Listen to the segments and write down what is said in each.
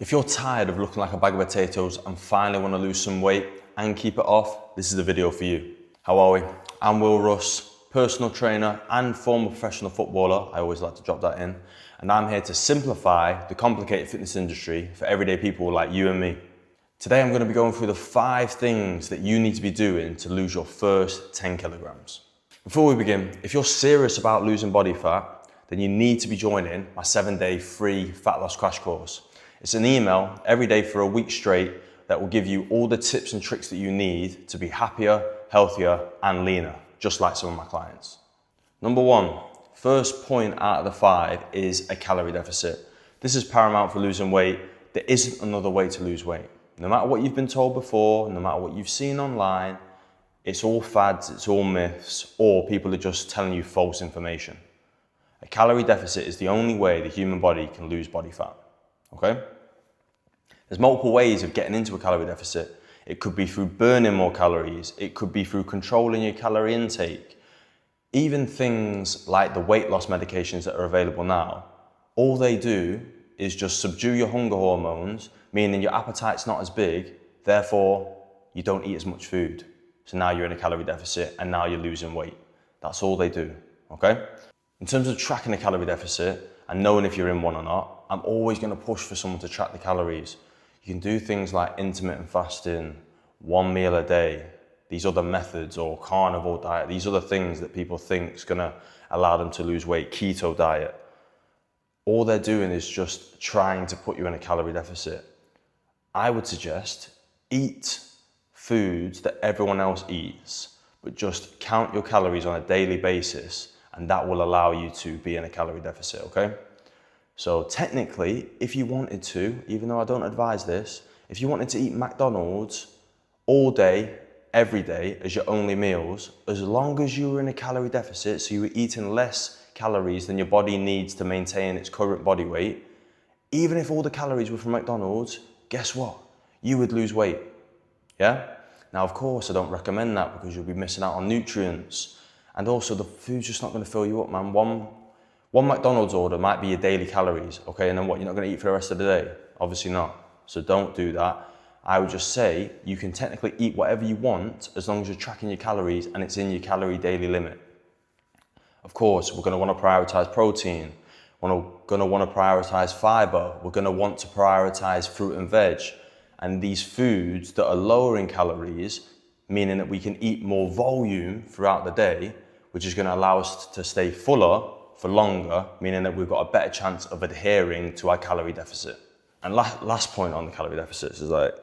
If you're tired of looking like a bag of potatoes and finally want to lose some weight and keep it off, this is the video for you. How are we? I'm Will Russ, personal trainer and former professional footballer. I always like to drop that in. And I'm here to simplify the complicated fitness industry for everyday people like you and me. Today I'm going to be going through the 5 things that you need to be doing to lose your first 10 kilograms. Before we begin, if you're serious about losing body fat, then you need to be joining my 7-day free fat loss crash course. It's an email every day for a week straight that will give you all the tips and tricks that you need to be happier, healthier, and leaner, just like some of my clients. Number 1, first point out of the 5 is a calorie deficit. This is paramount for losing weight. There isn't another way to lose weight. No matter what you've been told before, no matter what you've seen online, it's all fads, it's all myths, or people are just telling you false information. A calorie deficit is the only way the human body can lose body fat. Okay? There's multiple ways of getting into a calorie deficit. It could be through burning more calories. It could be through controlling your calorie intake. Even things like the weight loss medications that are available now, all they do is just subdue your hunger hormones, meaning your appetite's not as big, therefore you don't eat as much food. So now you're in a calorie deficit and now you're losing weight. That's all they do, okay? In terms of tracking a calorie deficit and knowing if you're in one or not, I'm always going to push for someone to track the calories. You can do things like intermittent fasting, 1 meal a day, these other methods, or carnivore diet. These are the things that people think is going to allow them to lose weight, keto diet. All they're doing is just trying to put you in a calorie deficit. I would suggest eat foods that everyone else eats, but just count your calories on a daily basis, and that will allow you to be in a calorie deficit, okay? So technically, if you wanted to, even though I don't advise this, if you wanted to eat McDonald's all day, every day as your only meals, as long as you were in a calorie deficit, so you were eating less calories than your body needs to maintain its current body weight, even if all the calories were from McDonald's, guess what? You would lose weight, yeah? Now, of course, I don't recommend that because you'll be missing out on nutrients. And also the food's just not gonna fill you up, man. One McDonald's order might be your daily calories, okay? And then what, you're not gonna eat for the rest of the day? Obviously not. So don't do that. I would just say you can technically eat whatever you want as long as you're tracking your calories and it's in your calorie daily limit. Of course, we're gonna wanna prioritize protein. We're gonna wanna prioritize fiber. We're gonna want to prioritize fruit and veg. And these foods that are lower in calories, meaning that we can eat more volume throughout the day, which is gonna allow us to stay fuller for longer, meaning that we've got a better chance of adhering to our calorie deficit. And last point on the calorie deficits is like,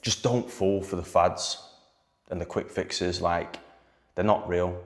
just don't fall for the fads and the quick fixes. Like, they're not real.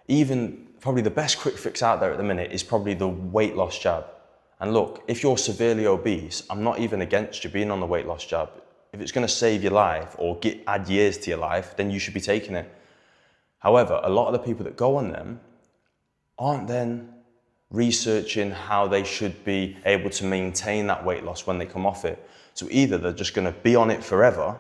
Even probably the best quick fix out there at the minute is probably the weight loss jab. And look, if you're severely obese, I'm not even against you being on the weight loss jab. If it's gonna save your life or add years to your life, then you should be taking it. However, a lot of the people that go on them aren't then researching how they should be able to maintain that weight loss when they come off it. So either they're just gonna be on it forever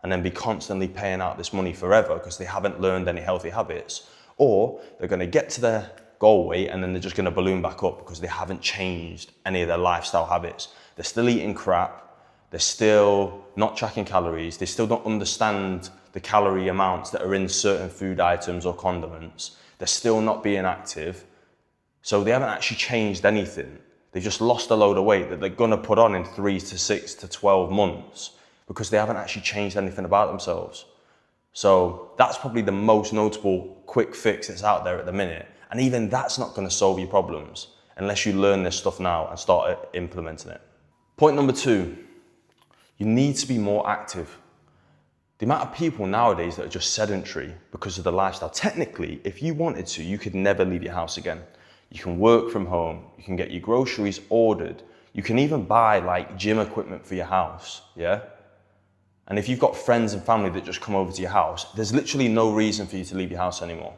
and then be constantly paying out this money forever because they haven't learned any healthy habits, or they're gonna get to their goal weight and then they're just gonna balloon back up because they haven't changed any of their lifestyle habits. They're still eating crap, they're still not tracking calories, they still don't understand the calorie amounts that are in certain food items or condiments, they're still not being active. So they haven't actually changed anything. They just lost a load of weight that they're gonna put on in 3 to 6 to 12 months because they haven't actually changed anything about themselves. So that's probably the most notable quick fix that's out there at the minute. And even that's not gonna solve your problems unless you learn this stuff now and start implementing it. Point number 2, you need to be more active. The amount of people nowadays that are just sedentary because of the lifestyle. Technically, if you wanted to, you could never leave your house again. You can work from home, you can get your groceries ordered, you can even buy like gym equipment for your house, yeah? And if you've got friends and family that just come over to your house, there's literally no reason for you to leave your house anymore,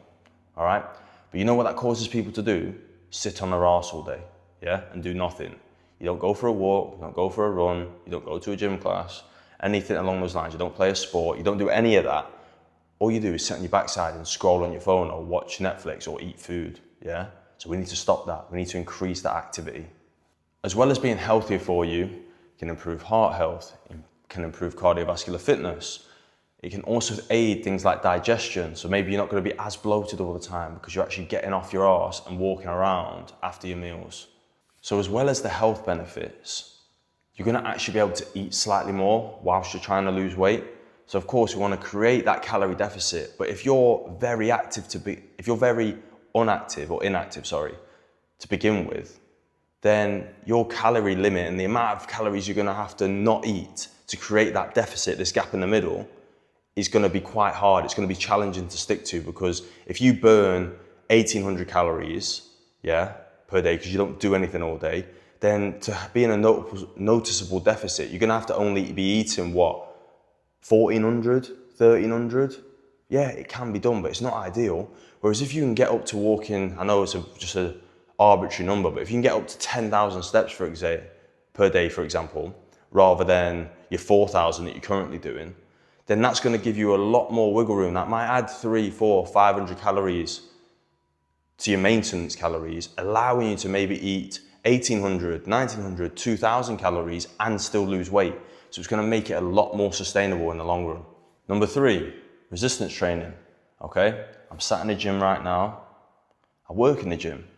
all right? But you know what that causes people to do? Sit on their arse all day, yeah? And do nothing. You don't go for a walk, you don't go for a run, you don't go to a gym class, anything along those lines. You don't play a sport, you don't do any of that. All you do is sit on your backside and scroll on your phone or watch Netflix or eat food, yeah? So we need to stop that. We need to increase that activity. As well as being healthier for you, can improve heart health, it can improve cardiovascular fitness. It can also aid things like digestion. So maybe you're not going to be as bloated all the time because you're actually getting off your arse and walking around after your meals. So as well as the health benefits, you're going to actually be able to eat slightly more whilst you're trying to lose weight. So of course, we want to create that calorie deficit. But if you're very inactive, to begin with, then your calorie limit and the amount of calories you're going to have to not eat to create that deficit, this gap in the middle, is going to be quite hard. It's going to be challenging to stick to, because if you burn 1,800 calories, per day, because you don't do anything all day, then to be in a noticeable deficit, you're going to have to only be eating, 1,400, 1,300? Yeah, it can be done, but it's not ideal. Whereas if you can get up to walking, I know it's just an arbitrary number, but if you can get up to 10,000 steps per day, for example, rather than your 4,000 that you're currently doing, then that's going to give you a lot more wiggle room. That might add 300, 400, 500 calories to your maintenance calories, allowing you to maybe eat 1,800, 1,900, 2,000 calories and still lose weight. So it's going to make it a lot more sustainable in the long run. Number 3, resistance training. Okay, I'm sat in the gym right now. I work in the gym.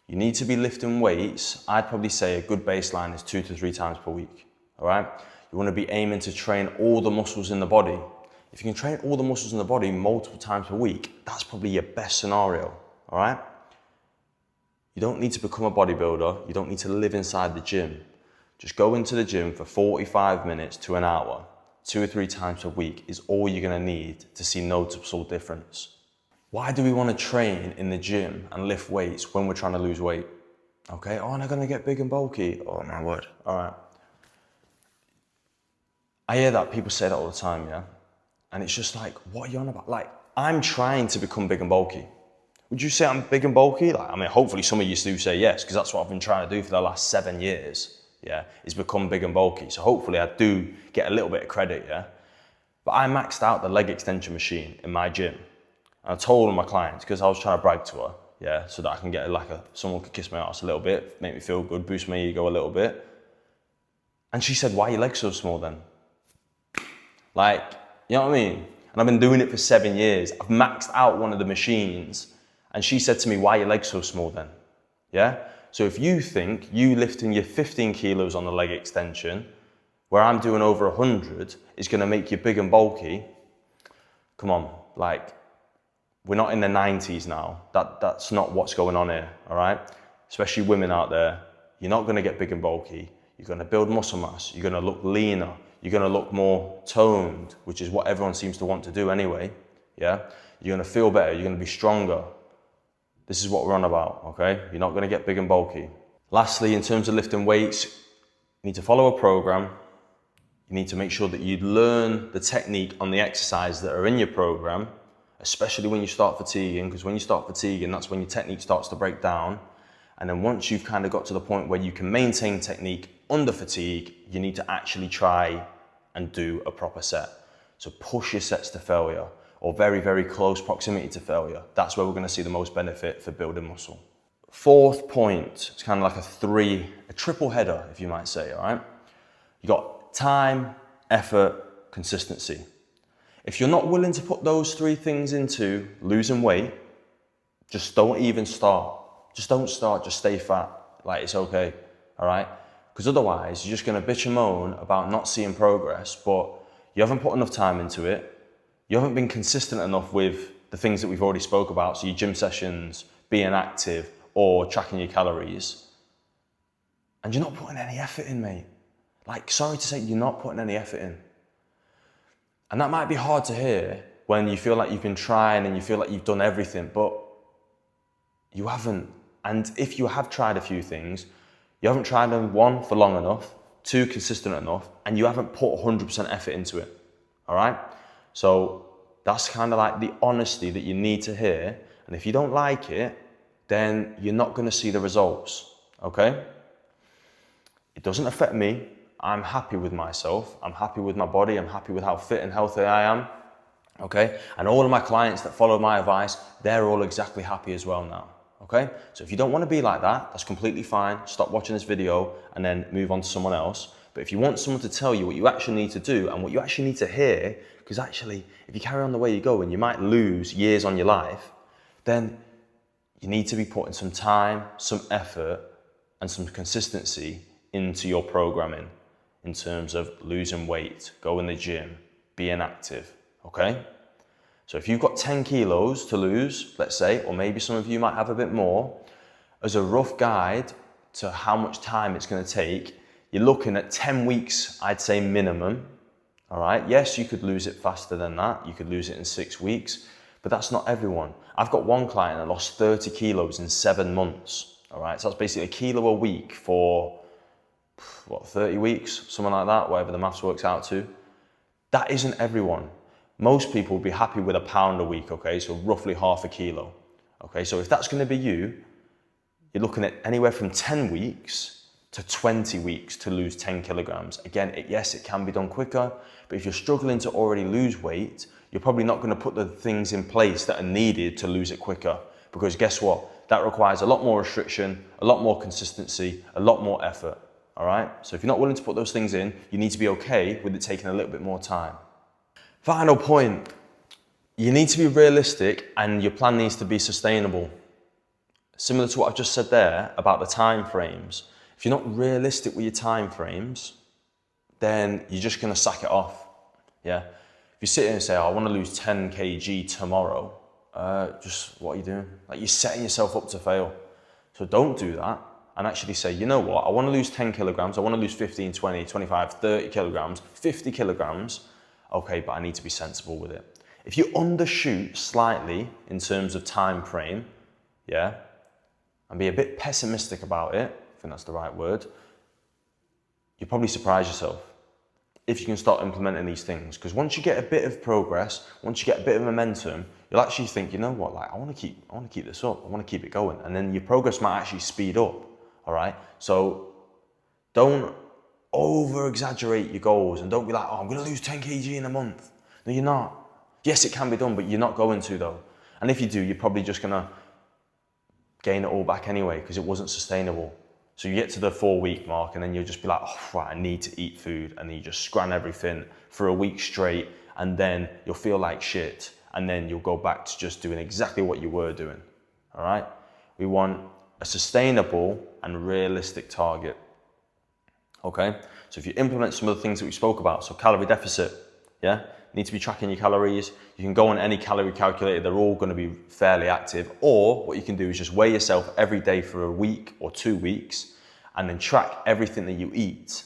You need to be lifting weights. I'd probably say a good baseline is 2 to 3 times per week. All right, you want to be aiming to train all the muscles in the body. If you can train all the muscles in the body multiple times per week, that's probably your best scenario. All right. You don't need to become a bodybuilder. You don't need to live inside the gym. Just go into the gym for 45 minutes to an hour, 2 or 3 times a week is all you're going to need to see noticeable difference. Why do we want to train in the gym and lift weights when we're trying to lose weight? Okay, oh, am I going to get big and bulky? Oh my word. All right. I hear that, people say that all the time, yeah? And it's just like, what are you on about? Like, I'm trying to become big and bulky. Would you say I'm big and bulky? Like, I mean, hopefully some of you do say yes, because that's what I've been trying to do for the last 7 years, is become big and bulky. So hopefully I do get a little bit of credit, But I maxed out the leg extension machine in my gym. And I told my clients, because I was trying to brag to her, so that I can get someone could kiss my ass a little bit, make me feel good, boost my ego a little bit. And she said, why are your legs so small then? Like, you know what I mean? And I've been doing it for 7 years. I've maxed out one of the machines. And she said to me, why are your legs so small then? So if you think you lifting your 15 kilos on the leg extension, where I'm doing over 100, is going to make you big and bulky, come on, like, we're not in the 90s now. That's not what's going on here, all right? Especially women out there, you're not going to get big and bulky. You're going to build muscle mass. You're going to look leaner. You're going to look more toned, which is what everyone seems to want to do anyway, You're going to feel better. You're going to be stronger. This is what we're on about, okay? You're not going to get big and bulky. Lastly, in terms of lifting weights, you need to follow a program. You need to make sure that you learn the technique on the exercises that are in your program, especially when you start fatiguing, because when you start fatiguing, that's when your technique starts to break down. And then once you've kind of got to the point where you can maintain technique under fatigue, you need to actually try and do a proper set. So push your sets to failure, or very, very close proximity to failure. That's where we're going to see the most benefit for building muscle. 4th point, it's kind of like a triple header, if you might say, all right? You got time, effort, consistency. If you're not willing to put those 3 things into losing weight, just don't even start. Just don't start, just stay fat. Like, it's okay, all right? Because otherwise, you're just going to bitch and moan about not seeing progress, but you haven't put enough time into it. You haven't been consistent enough with the things that we've already spoke about, so your gym sessions, being active, or tracking your calories. And you're not putting any effort in, mate. Like, sorry to say, you're not putting any effort in. And that might be hard to hear when you feel like you've been trying and you feel like you've done everything, but you haven't. And if you have tried a few things, you haven't tried them, 1, for long enough, 2, consistent enough, and you haven't put 100% effort into it, all right? So that's kind of like the honesty that you need to hear. And if you don't like it, then you're not going to see the results, okay? It doesn't affect me. I'm happy with myself. I'm happy with my body. I'm happy with how fit and healthy I am, okay? And all of my clients that follow my advice, they're all exactly happy as well now, okay? So if you don't want to be like that, that's completely fine. Stop watching this video and then move on to someone else. But if you want someone to tell you what you actually need to do and what you actually need to hear, because actually, if you carry on the way you go and you might lose years on your life, then you need to be putting some time, some effort, and some consistency into your programming in terms of losing weight, going to the gym, being active, okay? So if you've got 10 kilos to lose, let's say, or maybe some of you might have a bit more, as a rough guide to how much time it's going to take, you're looking at 10 weeks, I'd say minimum, all right? Yes, you could lose it faster than that. You could lose it in 6 weeks, but that's not everyone. I've got one client that lost 30 kilos in 7 months, all right? So that's basically a kilo a week for, 30 weeks, something like that, whatever the maths works out to. That isn't everyone. Most people would be happy with £1 a week, okay? So roughly half a kilo, okay? So if that's gonna be you, you're looking at anywhere from 10 weeks to 20 weeks to lose 10 kilograms. Again, yes, it can be done quicker, but if you're struggling to already lose weight, you're probably not gonna put the things in place that are needed to lose it quicker, because guess what? That requires a lot more restriction, a lot more consistency, a lot more effort, all right? So if you're not willing to put those things in, you need to be okay with it taking a little bit more time. Final point, you need to be realistic and your plan needs to be sustainable. Similar to what I've just said there about the time frames. If you're not realistic with your time frames, then you're just gonna sack it off, yeah? If you sit here and say, oh, I wanna lose 10 kg tomorrow, just what are you doing? Like, you're setting yourself up to fail. So don't do that and actually say, you know what, I wanna lose 10 kilograms, I wanna lose 15, 20, 25, 30 kilograms, 50 kilograms, okay, but I need to be sensible with it. If you undershoot slightly in terms of time frame, yeah, and be a bit pessimistic about it, I think that's the right word, you'll probably surprise yourself if you can start implementing these things. Because once you get a bit of progress, once you get a bit of momentum, you'll actually think, you know what, like I want to keep this up, I want to keep it going, and then your progress might actually speed up. All right, so don't over exaggerate your goals and don't be like, oh, I'm going to lose 10 kg in a month. No, you're not. Yes, it can be done, but you're not going to though. And if you do, you're probably just going to gain it all back anyway because it wasn't sustainable. So you get to the 4-week mark and then you'll just be like, oh, right, I need to eat food. And then you just scran everything for a week straight and then you'll feel like shit. And then you'll go back to just doing exactly what you were doing. All right? We want a sustainable and realistic target. Okay, so if you implement some of the things that we spoke about, so calorie deficit, yeah, you need to be tracking your calories. You can go on any calorie calculator, they're all going to be fairly active, or what you can do is just weigh yourself every day for a week or 2 weeks and then track everything that you eat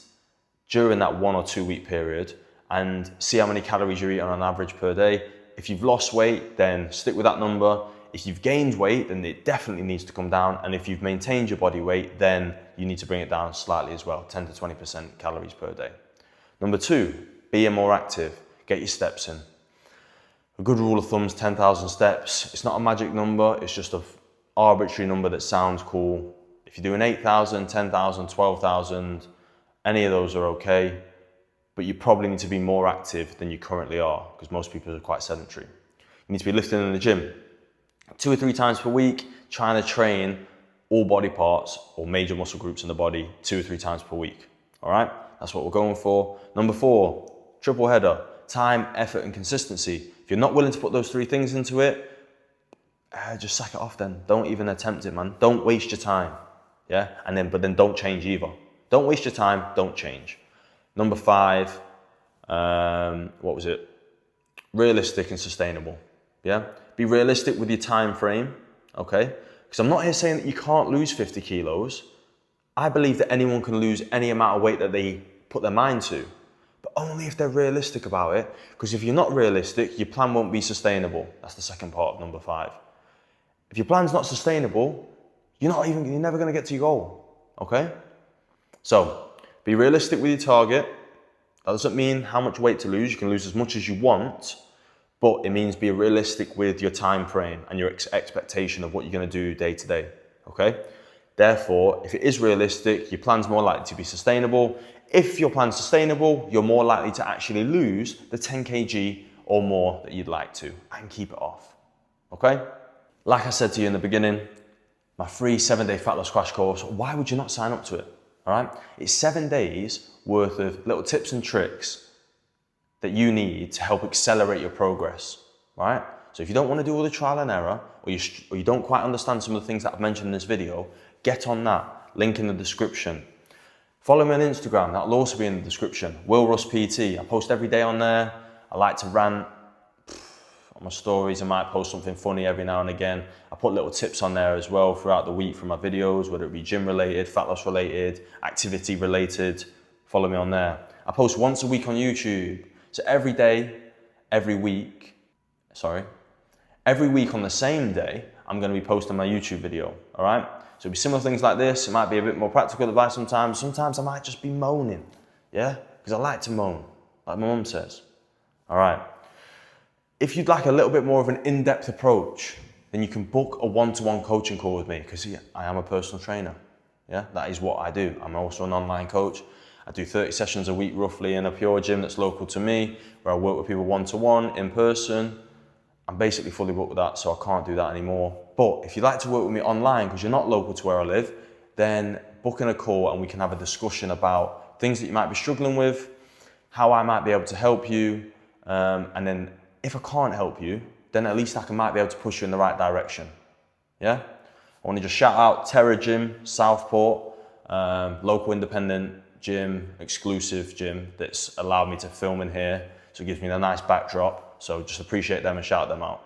during that 1 or 2 week period and see how many calories you're eating on average per day. If you've lost weight, then stick with that number. If you've gained weight, then it definitely needs to come down. And if you've maintained your body weight, then you need to bring it down slightly as well, 10 to 20% calories per day. Number 2, being more active, get your steps in. A good rule of thumb is 10,000 steps. It's not a magic number, it's just an arbitrary number that sounds cool. If you're doing 8,000, 10,000, 12,000, any of those are okay, but you probably need to be more active than you currently are because most people are quite sedentary. You need to be lifting in the gym 2 or 3 times per week, trying to train all body parts or major muscle groups in the body 2 or 3 times per week. All right, that's what we're going for. Number 4, triple header, time, effort, and consistency. If you're not willing to put those 3 things into it, just sack it off then. Don't even attempt it, man. Don't waste your time, yeah? But then don't change either. Don't waste your time, don't change. Number 5, what was it? Realistic and sustainable, yeah? Be realistic with your time frame, okay? Because I'm not here saying that you can't lose 50 kilos. I believe that anyone can lose any amount of weight that they put their mind to, but only if they're realistic about it. Because if you're not realistic, your plan won't be sustainable. That's the second part of number 5. If your plan's not sustainable, you're never gonna get to your goal, okay? So, be realistic with your target. That doesn't mean how much weight to lose. You can lose as much as you want, but it means be realistic with your time frame and your expectation of what you're going to do day to day, okay? Therefore, if it is realistic, your plan's more likely to be sustainable. If your plan's sustainable, you're more likely to actually lose the 10 kg or more that you'd like to and keep it off, okay? Like I said to you in the beginning, my free 7-day fat loss crash course, why would you not sign up to it? all right? It's 7 days worth of little tips and tricks that you need to help accelerate your progress, right? So if you don't want to do all the trial and error, or you don't quite understand some of the things that I've mentioned in this video, get on that, link in the description. Follow me on Instagram, that'll also be in the description. Will Russ PT, I post every day on there. I like to rant on my stories. I might post something funny every now and again. I put little tips on there as well throughout the week from my videos, whether it be gym related, fat loss related, activity related. Follow me on there. I post once a week on YouTube. So every week on the same day, I'm going to be posting my YouTube video, all right? So it'll be similar things like this. It might be a bit more practical advice sometimes. Sometimes I might just be moaning, yeah? Because I like to moan, like my mum says, all right? If you'd like a little bit more of an in-depth approach, then you can book a one-to-one coaching call with me, because I am a personal trainer, yeah? That is what I do. I'm also an online coach. I do 30 sessions a week roughly in a pure gym that's local to me, where I work with people one-to-one, in person. I'm basically fully booked with that, so I can't do that anymore. But if you'd like to work with me online, because you're not local to where I live, then book in a call and we can have a discussion about things that you might be struggling with, how I might be able to help you, and then if I can't help you, then at least I might be able to push you in the right direction, yeah? I want to just shout out Terra Gym, Southport, local independent gym, exclusive gym that's allowed me to film in here, so it gives me a nice backdrop. So just appreciate them and shout them out.